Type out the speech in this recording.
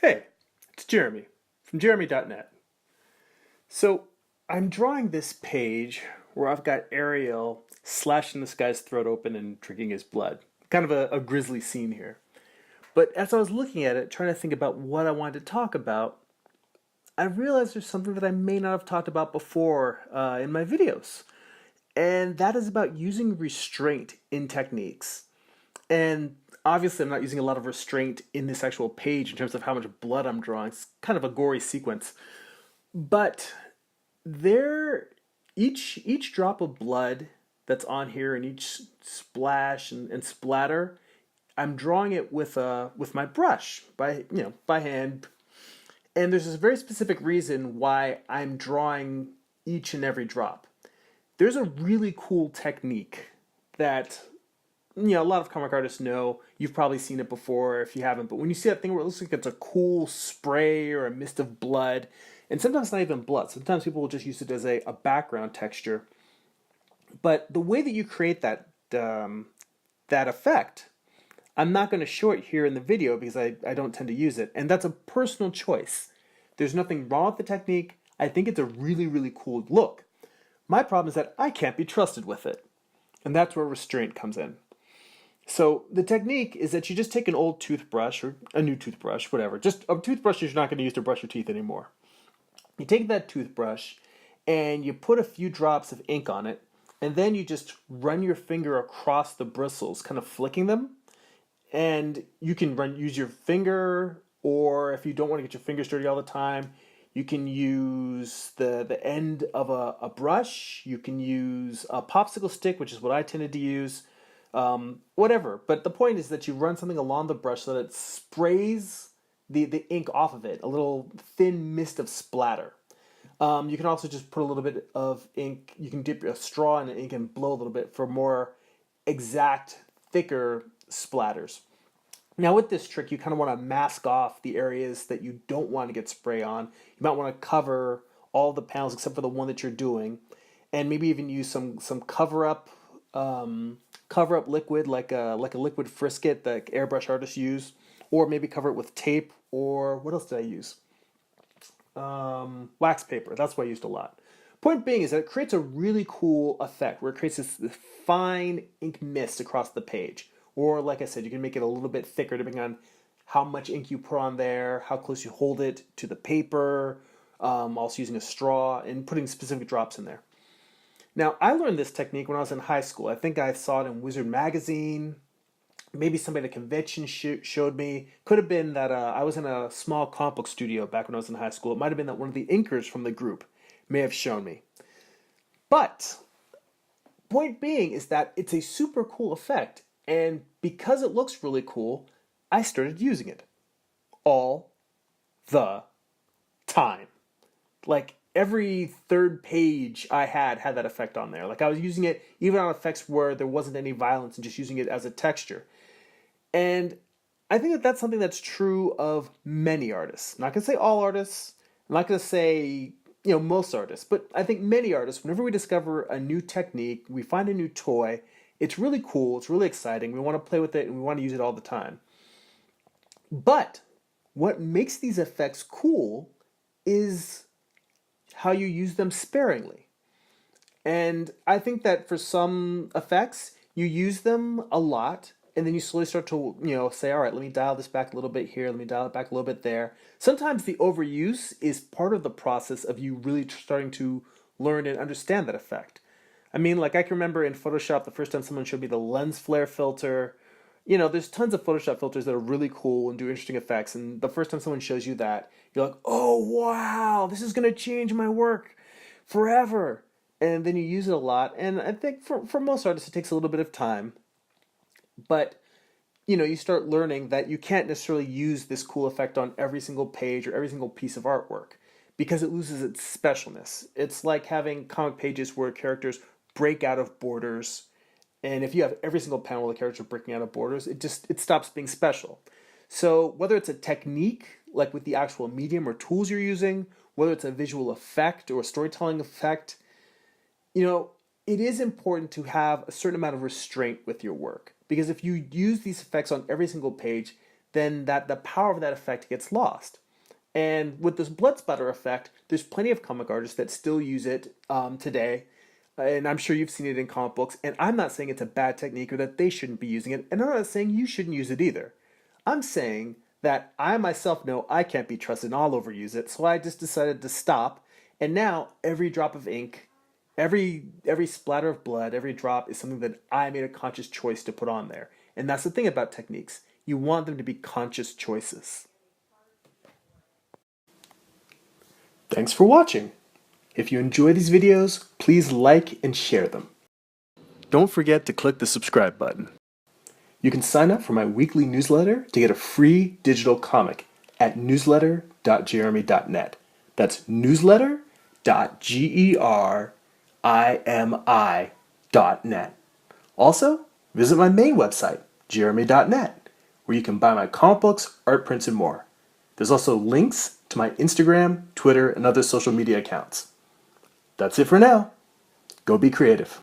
Hey, it's Jeremy from jeremy.net. So I'm drawing this page where I've got Ariel slashing this guy's throat open and drinking his blood. Kind of a grisly scene here. But as I was looking at it, trying to think about what I wanted to talk about, I realized there's something that I may not have talked about before in my videos. And that is about using restraint in techniques. And obviously, I'm not using a lot of restraint in this actual page in terms of how much blood I'm drawing. It's kind of a gory sequence. But there, each drop of blood that's on here and each splash and splatter, I'm drawing it with my brush by hand. And there's this very specific reason why I'm drawing each and every drop. There's a really cool technique that a lot of comic artists know. You've probably seen it before if you haven't. But when you see that thing where it looks like it's a cool spray or a mist of blood, and sometimes not even blood. Sometimes people will just use it as a background texture. But the way that you create that effect, I'm not going to show it here in the video because I don't tend to use it. And that's a personal choice. There's nothing wrong with the technique. I think it's a really, really cool look. My problem is that I can't be trusted with it. And that's where restraint comes in. So the technique is that you just take an old toothbrush or a new toothbrush, whatever. Just a toothbrush you're not going to use to brush your teeth anymore. You take that toothbrush and you put a few drops of ink on it, and then you just run your finger across the bristles, kind of flicking them. And you can use your finger, or if you don't want to get your fingers dirty all the time, you can use the end of a brush. You can use a popsicle stick, which is what I tended to use. Whatever. But the point is that you run something along the brush so that it sprays the ink off of it, a little thin mist of splatter. You can also just put a little bit of ink. You can dip a straw in the ink and blow a little bit for more exact, thicker splatters. Now with this trick, you kind of want to mask off the areas that you don't want to get spray on. You might want to cover all the panels except for the one that you're doing, and maybe even use some cover up liquid like a liquid frisket that airbrush artists use, or maybe cover it with tape, or what else did I use? Wax paper. That's what I used a lot. Point being is that it creates a really cool effect where it creates this fine ink mist across the page. Or, like I said, you can make it a little bit thicker depending on how much ink you put on there, how close you hold it to the paper, also using a straw, and putting specific drops in there. Now, I learned this technique when I was in high school. I think I saw it in Wizard Magazine. Maybe somebody at a convention showed me. Could have been that I was in a small comic book studio back when I was in high school. It might have been that one of the inkers from the group may have shown me. But, point being is that it's a super cool effect. And because it looks really cool, I started using it all the time. Like every third page I had that effect on there. Like I was using it even on effects where there wasn't any violence and just using it as a texture. And I think that that's something that's true of many artists. I'm not going to say all artists. I'm not going to say, most artists. But I think many artists, whenever we discover a new technique, we find a new toy, it's really cool, it's really exciting, we want to play with it, and we want to use it all the time. But what makes these effects cool is how you use them sparingly. And I think that for some effects, you use them a lot, and then you slowly start to, say, all right, let me dial this back a little bit here, let me dial it back a little bit there. Sometimes the overuse is part of the process of you really starting to learn and understand that effect. I mean, like I can remember in Photoshop the first time someone showed me the lens flare filter. There's tons of Photoshop filters that are really cool and do interesting effects. And the first time someone shows you that, you're like, oh, wow, this is going to change my work forever. And then you use it a lot. And I think for most artists, it takes a little bit of time. But, you start learning that you can't necessarily use this cool effect on every single page or every single piece of artwork because it loses its specialness. It's like having comic pages where characters break out of borders, and if you have every single panel of the character breaking out of borders, it stops being special. So whether it's a technique, like with the actual medium or tools you're using, whether it's a visual effect or a storytelling effect, it is important to have a certain amount of restraint with your work. Because if you use these effects on every single page, then the power of that effect gets lost. And with this blood splatter effect, there's plenty of comic artists that still use it today. And I'm sure you've seen it in comic books. And I'm not saying it's a bad technique or that they shouldn't be using it. And I'm not saying you shouldn't use it either. I'm saying that I myself know I can't be trusted and I'll overuse it. So I just decided to stop. And now every drop of ink, every splatter of blood, every drop is something that I made a conscious choice to put on there. And that's the thing about techniques. You want them to be conscious choices. Thanks for watching. If you enjoy these videos, please like and share them. Don't forget to click the subscribe button. You can sign up for my weekly newsletter to get a free digital comic at newsletter.jeremy.net. That's newsletter.gerimi.net. Also, visit my main website, jeremy.net, where you can buy my comic books, art prints, and more. There's also links to my Instagram, Twitter, and other social media accounts. That's it for now. Go be creative.